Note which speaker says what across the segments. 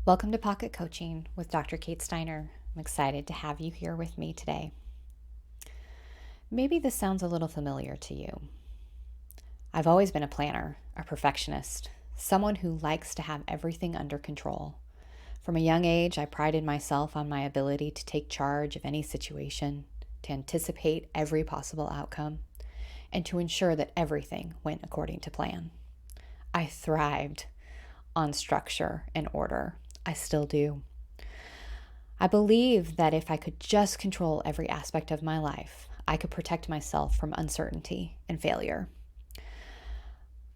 Speaker 1: Welcome to Pocket Coaching with Dr. Kate Steiner. I'm excited to have you here with me today. Maybe this sounds a little familiar to you. I've always been a planner, a perfectionist, someone who likes to have everything under control. From a young age, I prided myself on my ability to take charge of any situation, to anticipate every possible outcome, and to ensure that everything went according to plan. I thrived on structure and order. I still do. I believe that if I could just control every aspect of my life, I could protect myself from uncertainty and failure.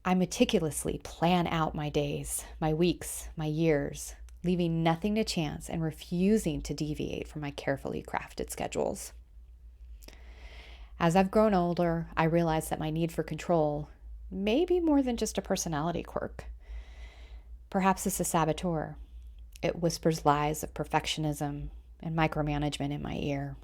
Speaker 1: I meticulously plan out my days, my weeks, my years, leaving nothing to chance and refusing to deviate from my carefully crafted schedules. As I've grown older, I realized that my need for control may be more than just a personality quirk. Perhaps it's a saboteur. It whispers lies of perfectionism and micromanagement in my ear.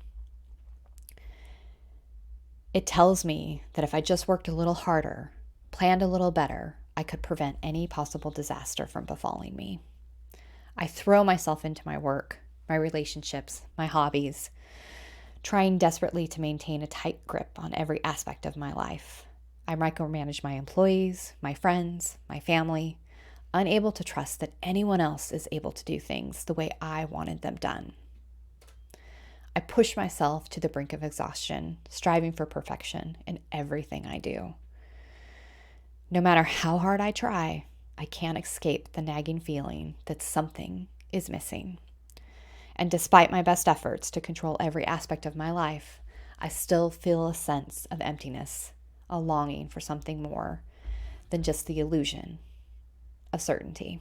Speaker 1: It tells me that if I just worked a little harder, planned a little better, I could prevent any possible disaster from befalling me. I throw myself into my work, my relationships, my hobbies, trying desperately to maintain a tight grip on every aspect of my life. I micromanage my employees, my friends, my family, unable to trust that anyone else is able to do things the way I wanted them done. I push myself to the brink of exhaustion, striving for perfection in everything I do. No matter how hard I try, I can't escape the nagging feeling that something is missing. And despite my best efforts to control every aspect of my life, I still feel a sense of emptiness, a longing for something more than just the illusion of certainty.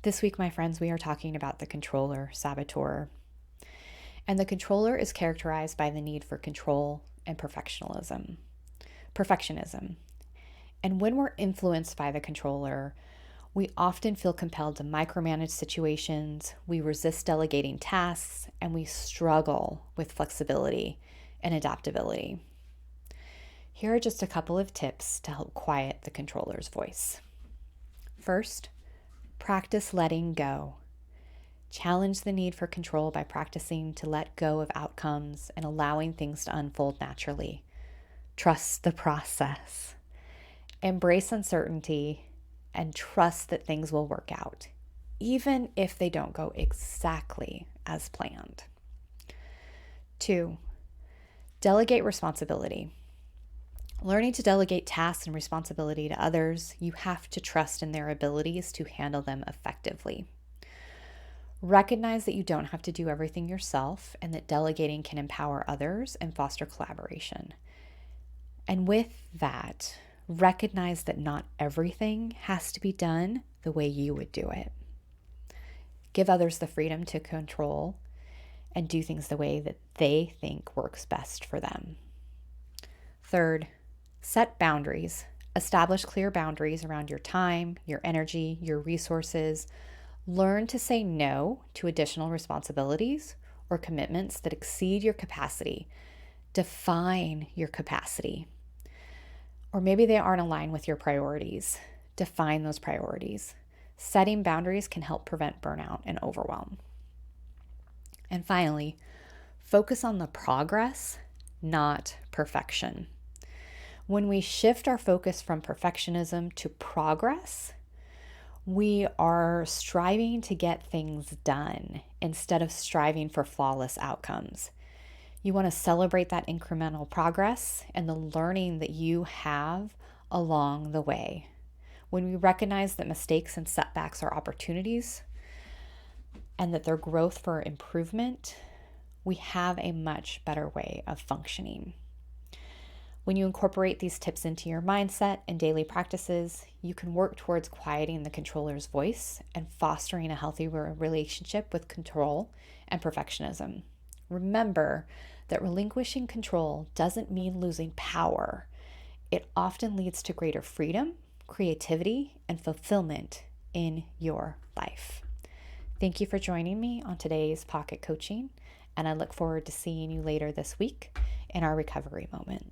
Speaker 1: This week, my friends, we are talking about the controller saboteur. And the controller is characterized by the need for control and perfectionism. And when we're influenced by the controller, we often feel compelled to micromanage situations, we resist delegating tasks, and we struggle with flexibility and adaptability. Here are just a couple of tips to help quiet the controller's voice. First, practice letting go. Challenge the need for control by practicing to let go of outcomes and allowing things to unfold naturally. Trust the process. Embrace uncertainty and trust that things will work out, even if they don't go exactly as planned. 2, delegate responsibility. Learning to delegate tasks and responsibility to others, you have to trust in their abilities to handle them effectively. Recognize that you don't have to do everything yourself and that delegating can empower others and foster collaboration. And with that, recognize that not everything has to be done the way you would do it. Give others the freedom to control and do things the way that they think works best for them. Third, set boundaries. Establish clear boundaries around your time, your energy, your resources. Learn to say no to additional responsibilities or commitments that exceed your capacity. Define your capacity. Or maybe they aren't aligned with your priorities. Define those priorities. Setting boundaries can help prevent burnout and overwhelm. And finally, focus on the progress, not perfection. When we shift our focus from perfectionism to progress, we are striving to get things done instead of striving for flawless outcomes. You want to celebrate that incremental progress and the learning that you have along the way. When we recognize that mistakes and setbacks are opportunities and that they're growth for improvement, we have a much better way of functioning. When you incorporate these tips into your mindset and daily practices, you can work towards quieting the controller's voice and fostering a healthy relationship with control and perfectionism. Remember that relinquishing control doesn't mean losing power. It often leads to greater freedom, creativity, and fulfillment in your life. Thank you for joining me on today's Pocket Coaching, and I look forward to seeing you later this week in our recovery moment.